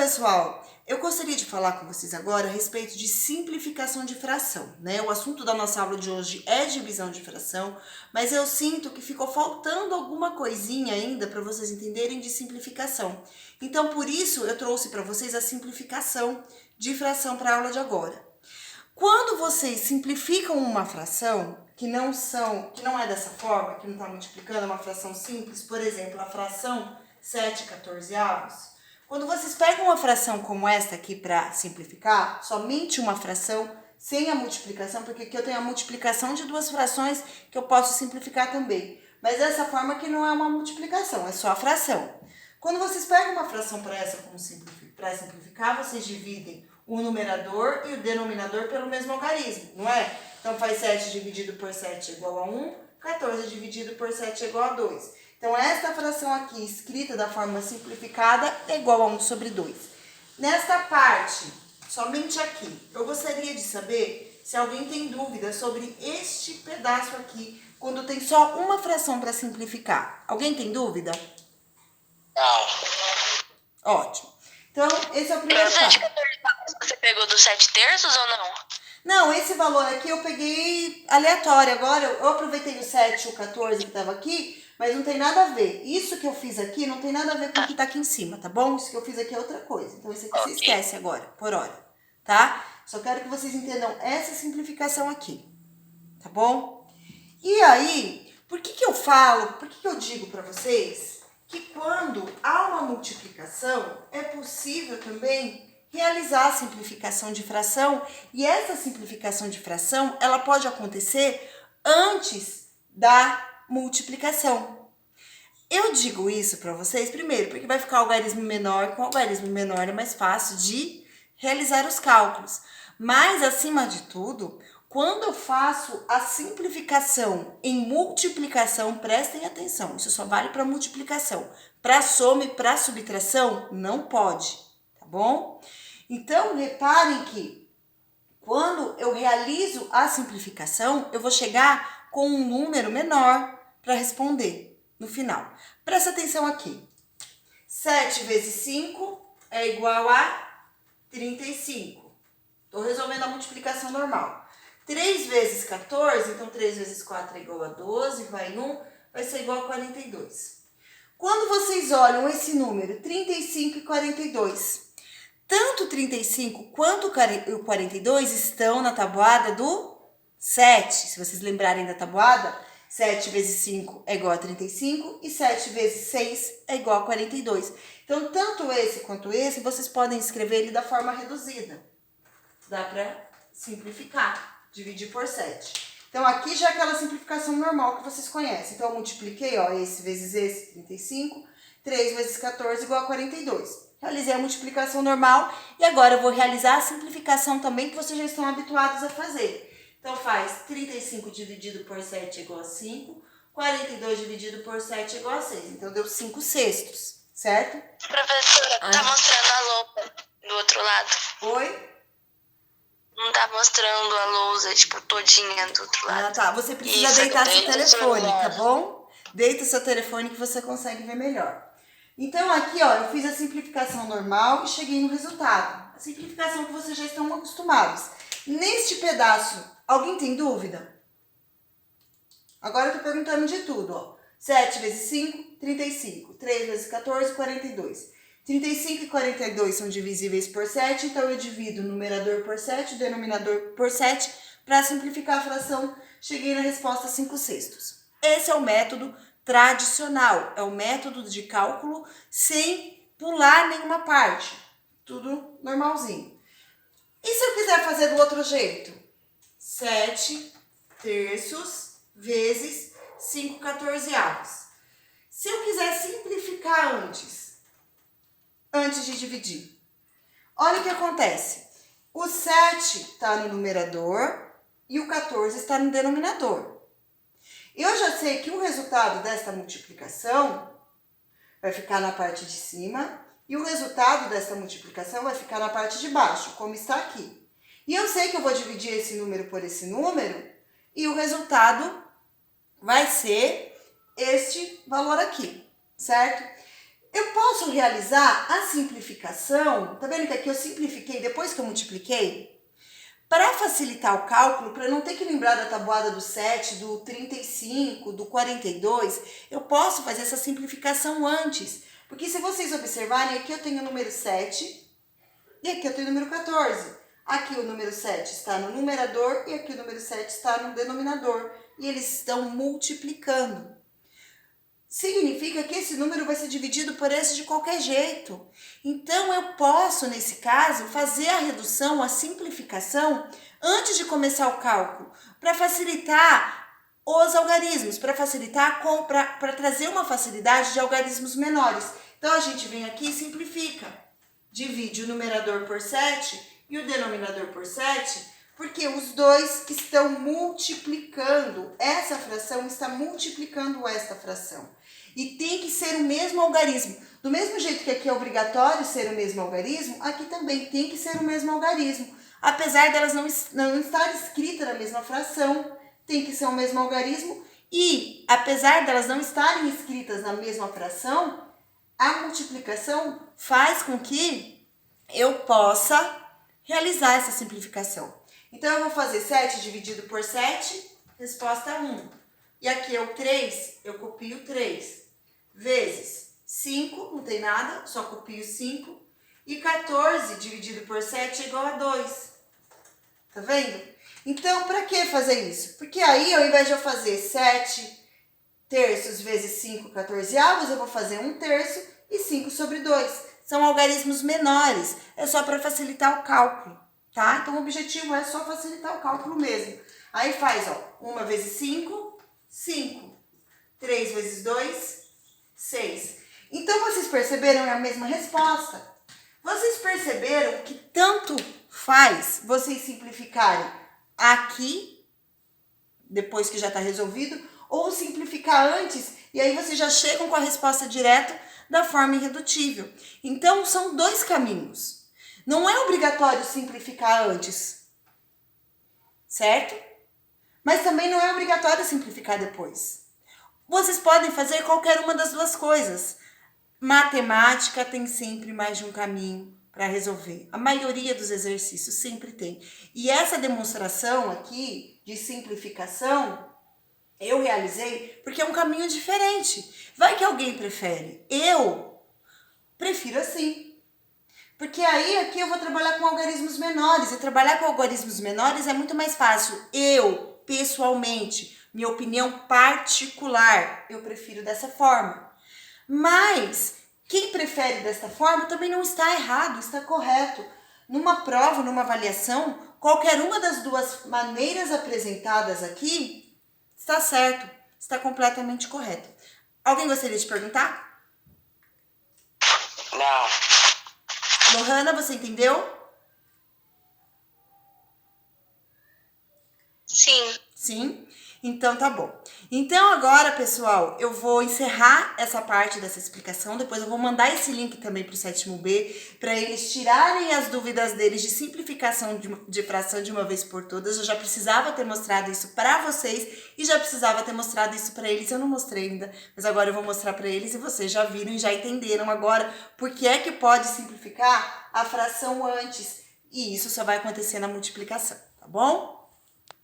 pessoal, eu gostaria de falar com vocês agora a respeito de simplificação de fração, né? O assunto da nossa aula de hoje é divisão de fração, mas eu sinto que ficou faltando alguma coisinha ainda para vocês entenderem de simplificação. Então, por isso, eu trouxe para vocês a simplificação de fração para a aula de agora. Quando vocês simplificam uma fração que não é dessa forma, que não está multiplicando, é uma fração simples, por exemplo, a fração 7/14, quando vocês pegam uma fração como esta aqui para simplificar, somente uma fração, sem a multiplicação, porque aqui eu tenho a multiplicação de duas frações que eu posso simplificar também. Mas dessa forma que não é uma multiplicação, é só a fração. Quando vocês pegam uma fração para simplificar, vocês dividem o numerador e o denominador pelo mesmo algarismo, não é? Então faz 7 dividido por 7 igual a 1, 14 dividido por 7 é igual a 2. Então, esta fração aqui, escrita da forma simplificada, é igual a 1 sobre 2. Nesta parte, somente aqui, eu gostaria de saber se alguém tem dúvida sobre este pedaço aqui, quando tem só uma fração para simplificar. Alguém tem dúvida? Não. Ótimo. Então, esse é o primeiro passo. Você pegou dos 7/3 ou não? Não, esse valor aqui eu peguei aleatório. Agora, eu aproveitei o 7 e o 14 que estava aqui, mas não tem nada a ver. Isso que eu fiz aqui não tem nada a ver com o que tá aqui em cima, tá bom? Isso que eu fiz aqui é outra coisa. Então, isso aqui você esquece agora, por hora, tá? Só quero que vocês entendam essa simplificação aqui, tá bom? E aí, por que eu digo para vocês que quando há uma multiplicação, é possível também realizar a simplificação de fração, e essa simplificação de fração, ela pode acontecer antes da multiplicação. Eu digo isso para vocês, primeiro, porque vai ficar algarismo menor, com algarismo menor é mais fácil de realizar os cálculos. Mas, acima de tudo, quando eu faço a simplificação em multiplicação, prestem atenção, isso só vale para multiplicação. Para soma e para subtração, não pode, tá bom? Então, reparem que quando eu realizo a simplificação, eu vou chegar com um número menor para responder no final. Presta atenção aqui. 7 vezes 5 é igual a 35. Estou resolvendo a multiplicação normal. 3 vezes 14, então 3 vezes 4 é igual a 12, vai 1, vai ser igual a 42. Quando vocês olham esse número, 35 e 42, tanto 35 quanto o 42 estão na tabuada do 7. Se vocês lembrarem da tabuada, 7 vezes 5 é igual a 35 e 7 vezes 6 é igual a 42. Então, tanto esse quanto esse, vocês podem escrever ele da forma reduzida. Dá para simplificar, dividir por 7. Então, aqui já é aquela simplificação normal que vocês conhecem. Então, eu multipliquei, ó, esse vezes esse, 35. 3 vezes 14 igual a 42. Realizei a multiplicação normal e agora eu vou realizar a simplificação também que vocês já estão habituados a fazer. Então, faz 35 dividido por 7 igual a 5. 42 dividido por 7 igual a 6. Então, deu 5 sextos, certo? Professora, tá mostrando a lousa do outro lado. Oi? Não tá mostrando a lousa, tipo, todinha do outro lado. Ah, tá. Você precisa deitar seu telefone, tá bom? Deita seu telefone que você consegue ver melhor. Então, aqui, ó, eu fiz a simplificação normal e cheguei no resultado. A simplificação que vocês já estão acostumados. Neste pedaço, alguém tem dúvida? Agora eu tô perguntando de tudo, ó. 7 vezes 5, 35. 3 vezes 14, 42. 35 e 42 são divisíveis por 7, então eu divido o numerador por 7, o denominador por 7, para simplificar a fração, cheguei na resposta 5 sextos. Esse é o método tradicional, é o método de cálculo sem pular nenhuma parte, tudo normalzinho. E se eu quiser fazer do outro jeito? 7 terços vezes 5 14avos. Se eu quiser simplificar antes de dividir, olha o que acontece. O 7 está no numerador e o 14 está no denominador. Eu já sei que o resultado desta multiplicação vai ficar na parte de cima e o resultado desta multiplicação vai ficar na parte de baixo, como está aqui. E eu sei que eu vou dividir esse número por esse número e o resultado vai ser este valor aqui, certo? Eu posso realizar a simplificação, tá vendo que aqui eu simplifiquei depois que eu multipliquei? Para facilitar o cálculo, para não ter que lembrar da tabuada do 7, do 35, do 42, eu posso fazer essa simplificação antes. Porque se vocês observarem, aqui eu tenho o número 7 e aqui eu tenho o número 14. Aqui o número 7 está no numerador e aqui o número 7 está no denominador. E eles estão multiplicando. Significa que esse número vai ser dividido por esse de qualquer jeito. Então, eu posso, nesse caso, fazer a redução, a simplificação, antes de começar o cálculo, para facilitar os algarismos, para trazer uma facilidade de algarismos menores. Então, a gente vem aqui e simplifica. Divide o numerador por 7 e o denominador por 7, porque os dois estão multiplicando. Essa fração está multiplicando esta fração. E tem que ser o mesmo algarismo. Do mesmo jeito que aqui é obrigatório ser o mesmo algarismo, aqui também tem que ser o mesmo algarismo. Apesar delas não estarem escritas na mesma fração, tem que ser o mesmo algarismo. E, apesar delas não estarem escritas na mesma fração, a multiplicação faz com que eu possa realizar essa simplificação. Então, eu vou fazer 7 dividido por 7, resposta 1. E aqui é o 3, eu copio 3. Vezes 5, não tem nada, só copio 5. E 14 dividido por 7 é igual a 2. Tá vendo? Então, para que fazer isso? Porque aí, ao invés de eu fazer 7 terços vezes 5 14avos, eu vou fazer 1 terço e 5 sobre 2. São algarismos menores, é só para facilitar o cálculo, tá? Então, o objetivo é só facilitar o cálculo mesmo. Aí faz, ó, 1 vezes 5, 5. 3 vezes 2, 6. Então, vocês perceberam? É a mesma resposta. Vocês perceberam que tanto faz vocês simplificarem aqui, depois que já está resolvido, ou simplificar antes, e aí vocês já chegam com a resposta direta da forma irredutível. Então, são dois caminhos. Não é obrigatório simplificar antes, certo? Mas também não é obrigatório simplificar depois. Vocês podem fazer qualquer uma das duas coisas. Matemática tem sempre mais de um caminho para resolver. A maioria dos exercícios sempre tem. E essa demonstração aqui de simplificação, eu realizei porque é um caminho diferente. Vai que alguém prefere. Eu prefiro assim. Porque aí aqui eu vou trabalhar com algarismos menores. E trabalhar com algarismos menores é muito mais fácil. Eu, pessoalmente, minha opinião particular, eu prefiro dessa forma. Mas quem prefere desta forma também não está errado, está correto. Numa prova, numa avaliação, qualquer uma das duas maneiras apresentadas aqui está certo, está completamente correto. Alguém gostaria de perguntar? Não. Lohana, você entendeu? Sim. Sim? Então tá bom. Então agora, pessoal, eu vou encerrar essa parte dessa explicação. Depois eu vou mandar esse link também para o 7º B, para eles tirarem as dúvidas deles de simplificação de fração de uma vez por todas. Eu já precisava ter mostrado isso para vocês e já precisava ter mostrado isso para eles. Eu não mostrei ainda, mas agora eu vou mostrar para eles e vocês já viram e já entenderam agora por que é que pode simplificar a fração antes. E isso só vai acontecer na multiplicação, tá bom?